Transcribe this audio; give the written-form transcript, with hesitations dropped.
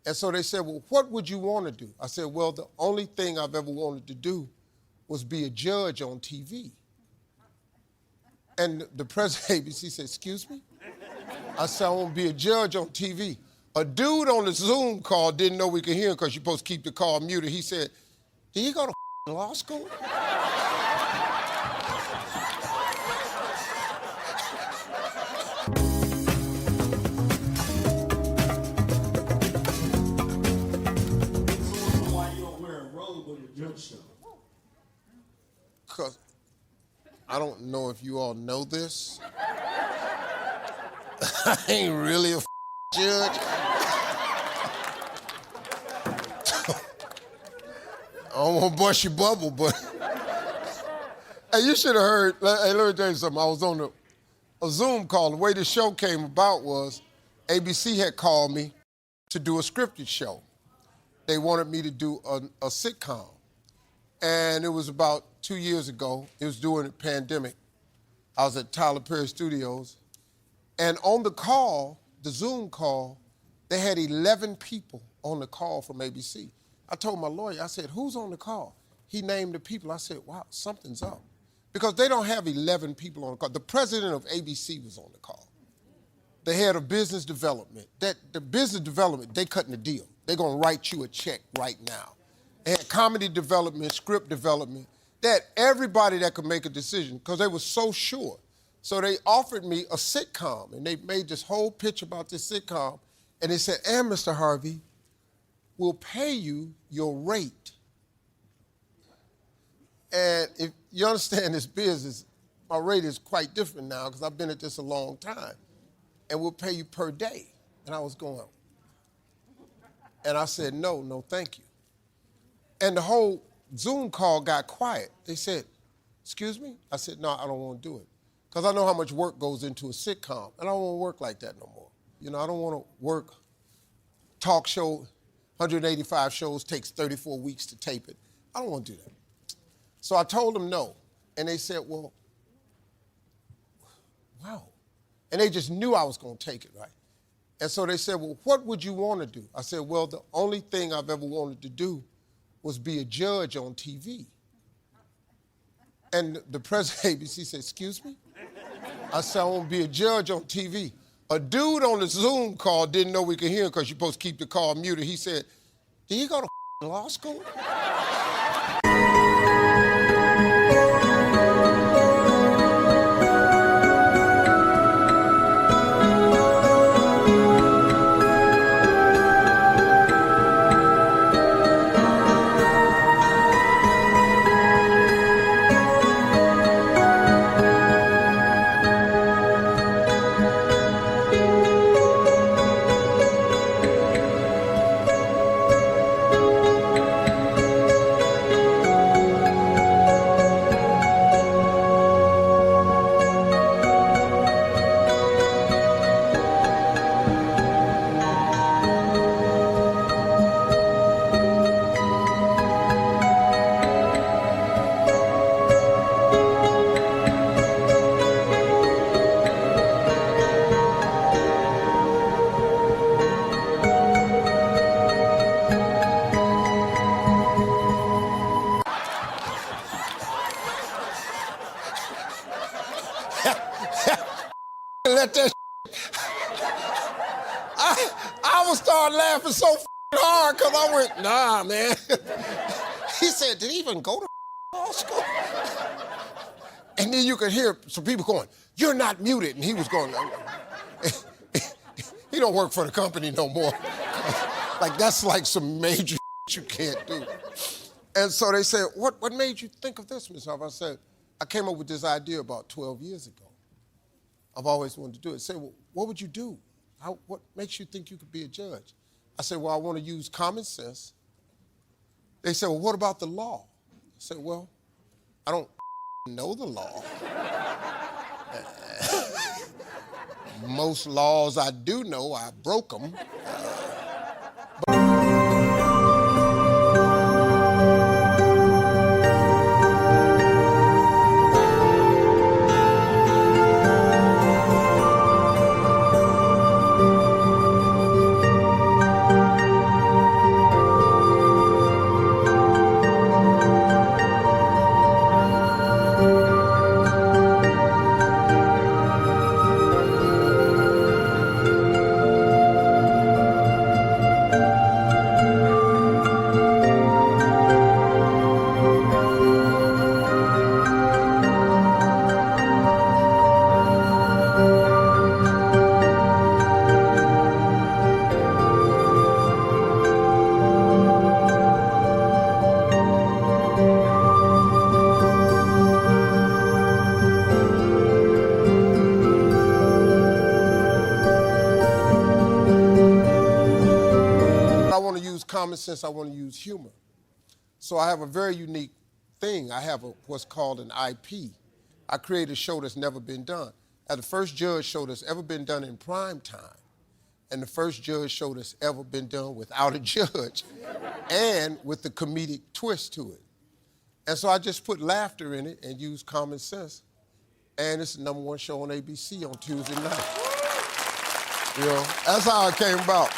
And so they said, well, what would you want to do? I said, well, the only thing I've ever wanted to do was be a judge on TV. And the president of ABC said, excuse me? I said, I want to be a judge on TV. A dude on the Zoom call didn't know we could hear him because you're supposed to keep the call muted. He said, did he go to law school? Why you don't wear a robe on your judge show? Because I don't know if you all know this. I ain't really a judge. I don't want to bust your bubble, but hey, you should have heard. Hey, let me tell you something. I was on a Zoom call. The way the show came about was ABC had called me to do a scripted show. They wanted me to do a sitcom. And it was about 2 years ago. It was during the pandemic. I was at Tyler Perry Studios. And on the call, the Zoom call, they had 11 people on the call from ABC. I told my lawyer, I said, who's on the call? He named the people. I said, wow, something's up. Because they don't have 11 people on the call. The president of ABC was on the call. The head of business development. The business development, they cutting the deal. They're going to write you a check right now. They had comedy development, script development. They had everybody that could make a decision because they were so sure. So they offered me a sitcom, and they made this whole pitch about this sitcom, and they said, and Mr. Harvey, we'll pay you your rate. And if you understand this business, my rate is quite different now because I've been at this a long time. And we'll pay you per day. And I was going, and I said, no, thank you. And the whole Zoom call got quiet. They said, excuse me? I said, no, I don't want to do it. Because I know how much work goes into a sitcom. And I don't want to work like that no more. You know, I don't want to work talk show, 185 shows, takes 34 weeks to tape it. I don't want to do that. So I told them no. And they said, well, wow. And they just knew I was going to take it, right? And so they said, well, what would you want to do? I said, well, the only thing I've ever wanted to do was be a judge on TV. And the president of ABC said, excuse me? I said, I want to be a judge on TV. A dude on the Zoom call didn't know we could hear him because you're supposed to keep the call muted. He said, did he go to law school? Let that I was start laughing so hard because I went, nah, man. He said, did he even go to law school? And then you could hear some people going, you're not muted. And he was going, he don't work for the company no more. Like, that's like some major you can't do. And so they said, what made you think of this, Ms. Harvey? I said, I came up with this idea about 12 years ago. I've always wanted to do it. Say, well, what would you do? What makes you think you could be a judge? I said, well, I want to use common sense. They said, well, what about the law? I said, well, I don't know the law. Most laws I do know, I broke them. want to use common sense, I want to use humor. So I have a very unique thing. I have what's called an IP. I created a show that's never been done. As the first judge show that's ever been done in prime time, and the first judge show that's ever been done without a judge, and with the comedic twist to it. And so I just put laughter in it and used common sense. And it's the #1 show on ABC on Tuesday night. You know, that's how it came about.